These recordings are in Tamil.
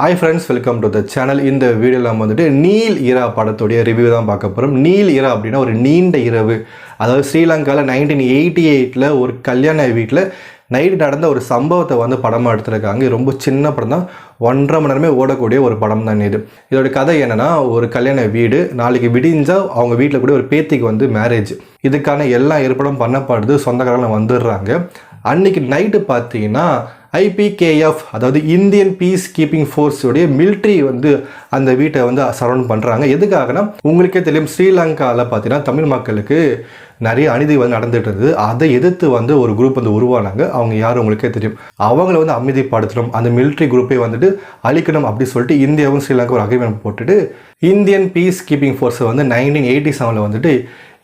Hi friends, welcome to the channel. இந்த வீடியோல நம்ம வந்துட்டு நீல் இரா படத்தோட ரிவ்யூ தான் பார்க்க போறோம். நீல் இரா அப்படினா ஒரு நீண்ட இரவு. அதாவது ஸ்ரீலங்கால 1988ல ஒரு கல்யாண வீட்ல நைட் நடந்த ஒரு சம்பவத்தை வந்து படமா எடுத்திருக்காங்க. ரொம்ப சின்ன படம் தான். 1.5 மணி நேரமே ஓடக்கூடிய ஒரு படம் தான் இது. இதோட கதை என்னன்னா, ஒரு கல்யாண வீடு, நாளைக்கு விடிஞ்சா அவங்க வீட்டில் கூட ஒரு பேத்திக்கு வந்து மேரேஜ். இதுக்கான எல்லா ஏற்பாடும் பண்ணப்படுது. சொந்தக்காரங்க வந்துடுறாங்க. அன்னைக்கு நைட்டு பார்த்தீங்கன்னா IPKF அதாவது இந்தியன் பீஸ் கீப்பிங் ஃபோர்ஸுடைய மிலிட்ரி வந்து அந்த வீட்டை வந்து சரௌண்ட் பண்ணுறாங்க. எதுக்காகனா உங்களுக்கே தெரியும், ஸ்ரீலங்காவில் பார்த்தீங்கன்னா தமிழ் மக்களுக்கு நிறைய அநீதி வந்து நடந்துட்டு இருந்தது. அதை எதிர்த்து வந்து ஒரு குரூப் வந்து உருவானாங்க. அவங்க யாரும் உங்களுக்கே தெரியும். அவங்கள வந்து அமைதிப்படுத்தணும், அந்த மிலிட்ரி குரூப்பை வந்துட்டு அழிக்கணும் அப்படின்னு சொல்லிட்டு இந்தியாவும் ஸ்ரீலங்கா ஒரு அக்ரிமெண்ட் போட்டுட்டு இந்தியன் பீஸ் கீப்பிங் ஃபோர்ஸை வந்து 1987 வந்துட்டு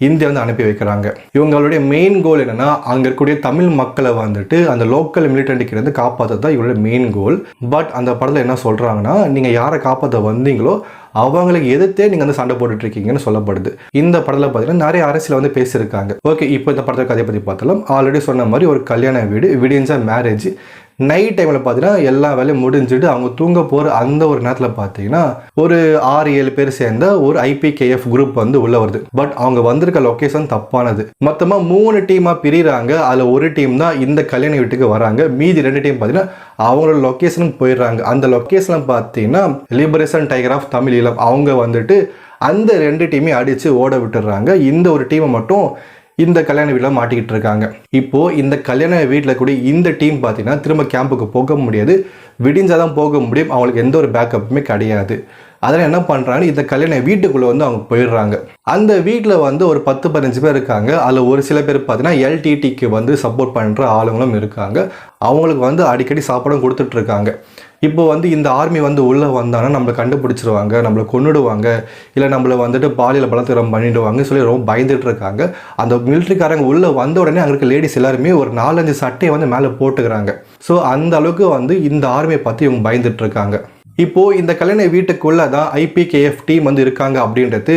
இந்தியா வந்து அனுப்பி வைக்கிறாங்க. இவங்களுடைய மெயின் கோல் என்னன்னா, அங்கே இருக்கக்கூடிய தமிழ் மக்களை வந்துட்டு அந்த லோக்கல் மிலிட்டன்ட்க்கு இருந்து காப்பாற்றது தான் இவங்களுடைய மெயின் கோல். பட் அந்த படத்தில் என்ன சொல்கிறாங்கன்னா, நீங்கள் யாரை காப்பாற்ற வந்தீங்களோ அவங்களுக்கு எதிர்த்தே நீங்கள் வந்து சண்டை போட்டுட்டு இருக்கீங்கன்னு சொல்லப்படுது. இந்த படத்தில் பார்த்தீங்கன்னா நிறைய அரசியல் வந்து பேசியிருக்காங்க. ஓகே, இப்போ இந்த படத்தை கதையை பற்றி பார்த்தலாம். ஆல்ரெடி சொன்ன மாதிரி ஒரு கல்யாண வீடு, விடிஞ்சா மேரேஜ். நைட் டைமில் பார்த்தீங்கன்னா எல்லா வேலையும் முடிஞ்சுட்டு அவங்க தூங்க போகிற அந்த ஒரு நேரத்தில் பார்த்தீங்கன்னா ஒரு 6-7 பேர் சேர்ந்த ஒரு IPKF குரூப் வந்து உள்ள வருது. பட் அவங்க வந்திருக்க லொக்கேஷன் தப்பானது. மொத்தமாக 3 டீமாக பிரிகிறாங்க. அதில் ஒரு டீம் தான் இந்த கல்யாண வீட்டுக்கு வராங்க. மீதி 2 டீம் பார்த்தீங்கன்னா அவங்களோட லொக்கேஷனுக்கு போயிடுறாங்க. அந்த லொக்கேஷனில் பார்த்தீங்கன்னா liberation tiger of Tamil Eelam அவங்க வந்துட்டு அந்த 2 டீமையும் அடித்து ஓட விட்டுடுறாங்க. இந்த ஒரு டீமை மட்டும் இந்த கல்யாண வீட்டில் மாட்டிக்கிட்டு இருக்காங்க. இப்போது இந்த கல்யாண வீட்டில் கூட இந்த டீம் பார்த்தீங்கன்னா திரும்ப கேம்புக்கு போக முடியாது. விடிஞ்சாதான் போக முடியும். அவங்களுக்கு எந்த ஒரு பேக்கப்புமே கிடையாது. அதனால் என்ன பண்ணுறாங்க, இந்த கல்யாண வீட்டுக்குள்ளே வந்து அவங்க போயிடுறாங்க. அந்த வீட்டில் வந்து ஒரு 10-15 பேர் இருக்காங்க. அதில் ஒரு சில பேர் பார்த்தீங்கன்னா LTTக்கு வந்து சப்போர்ட் பண்ணுற ஆளுங்களும் இருக்காங்க. அவங்களுக்கு வந்து அடிக்கடி சாப்பாடும் கொடுத்துட்ருக்காங்க. இப்போ வந்து இந்த ஆர்மி வந்து உள்ளே வந்தாங்கன்னா நம்மளை கண்டுபிடிச்சிருவாங்க, நம்மளை கொன்னுடுவாங்க, இல்லை நம்மளை வந்துட்டு பாலியல் பலாத்காரம் பண்ணிடுவாங்கன்னு சொல்லி ரொம்ப பயந்துட்டு இருக்காங்க. அந்த மிலிட்ரிக்காரங்க உள்ளே வந்த உடனே அங்கே இருக்க லேடிஸ் எல்லாருமே ஒரு 4-5 சட்டையை வந்து மேலே போட்டுக்கிறாங்க. ஸோ அந்த அளவுக்கு வந்து இந்த ஆர்மியை பற்றி இவங்க பயந்துட்டு இருக்காங்க. இப்போது இந்த கல்யாண வீட்டுக்குள்ளே தான் IPKF டீம் வந்து இருக்காங்க அப்படின்றது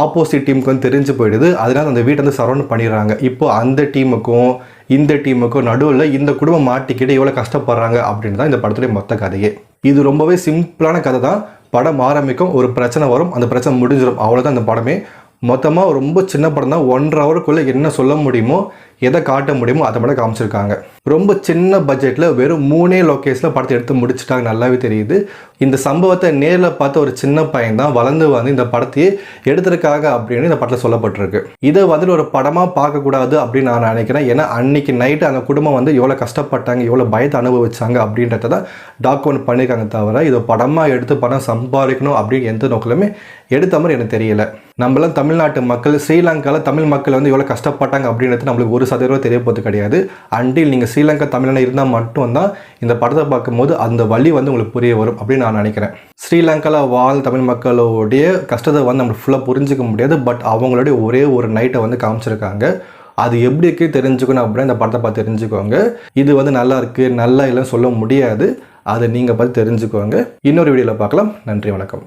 ஆப்போசிட் டீமுக்கு வந்து தெரிஞ்சு போயிடுது. அதனால் அந்த வீட்டை வந்து சரௌண்ட் பண்ணிடுறாங்க. இப்போது அந்த டீமுக்கும் இந்த டீமுக்கும் நடுவில் இந்த குடும்பம் மாட்டிக்கிட்டு எவ்வளோ கஷ்டப்படுறாங்க அப்படின்னு தான் இந்த படத்துடைய மொத்த கதையே. இது ரொம்பவே சிம்பிளான கதை தான். படம் ஆரம்பிக்கும், ஒரு பிரச்சனை வரும், அந்த பிரச்சனை முடிஞ்சிடும், அவ்வளோதான் இந்த படமே. மொத்தமாக ரொம்ப சின்ன படம் தான். 1.5 ஹவருக்குள்ளே என்ன சொல்ல முடியுமோ, எதை காட்ட முடியுமோ அதை மட்டும் காமிச்சிருக்காங்க. ரொம்ப சின்ன பட்ஜெட்டில் வெறும் 3 லொக்கேஷனில் படத்தை எடுத்து முடிச்சுட்டாங்க. நல்லாவே தெரியுது. இந்த சம்பவத்தை நேரில் பார்த்த ஒரு சின்ன பையன் தான் வளர்ந்து வந்து இந்த படத்தையே எடுத்திருக்காங்க அப்படின்னு இந்த படத்தில் சொல்லப்பட்டிருக்கு. இதை வந்துட்டு ஒரு படமாக பார்க்கக்கூடாது அப்படின்னு நான் நினைக்கிறேன். ஏன்னா அன்னைக்கு நைட்டு அந்த குடும்பம் வந்து எவ்வளோ கஷ்டப்பட்டாங்க, எவ்வளோ பயத்தை அனுபவிச்சாங்க அப்படின்றத தான் டாக்குமெண்ட் பண்ணியிருக்காங்க. தவிர இதை படமாக எடுத்து படம் சம்பாதிக்கணும் அப்படின்னு எந்த நோக்கிலுமே எடுத்த மாதிரி எனக்கு தெரியல. நம்மளாம் தமிழ்நாட்டு மக்கள் ஸ்ரீலங்காவில் தமிழ் மக்கள் வந்து எவ்வளோ கஷ்டப்பட்டாங்க அப்படின்றது நம்மளுக்கு 1% தெரிய போகிறது கிடையாது. அன்டில் நீங்கள் ஸ்ரீலங்கா தமிழனை இருந்தால் மட்டும்தான் இந்த படத்தை பார்க்கும்போது அந்த வழி வந்து உங்களுக்கு புரிய வரும் அப்படின்னு நான் நினைக்கிறேன். ஸ்ரீலங்காவில் வாழ் தமிழ் மக்களுடைய கஷ்டத்தை வந்து நம்மளுக்கு ஃபுல்லாக புரிஞ்சிக்க முடியாது. பட் அவங்களுடைய ஒரே ஒரு நைட்டை வந்து காமிச்சிருக்காங்க. அது எப்படி இருக்குது தெரிஞ்சுக்கணும் அப்படின்னா இந்த படத்தை பார்த்து தெரிஞ்சுக்கோங்க. இது வந்து நல்லா இருக்குது நல்லா இல்லைன்னு சொல்ல முடியாது. அதை நீங்கள் பார்த்து தெரிஞ்சுக்கோங்க. இன்னொரு வீடியோவில் பார்க்கலாம். நன்றி, வணக்கம்.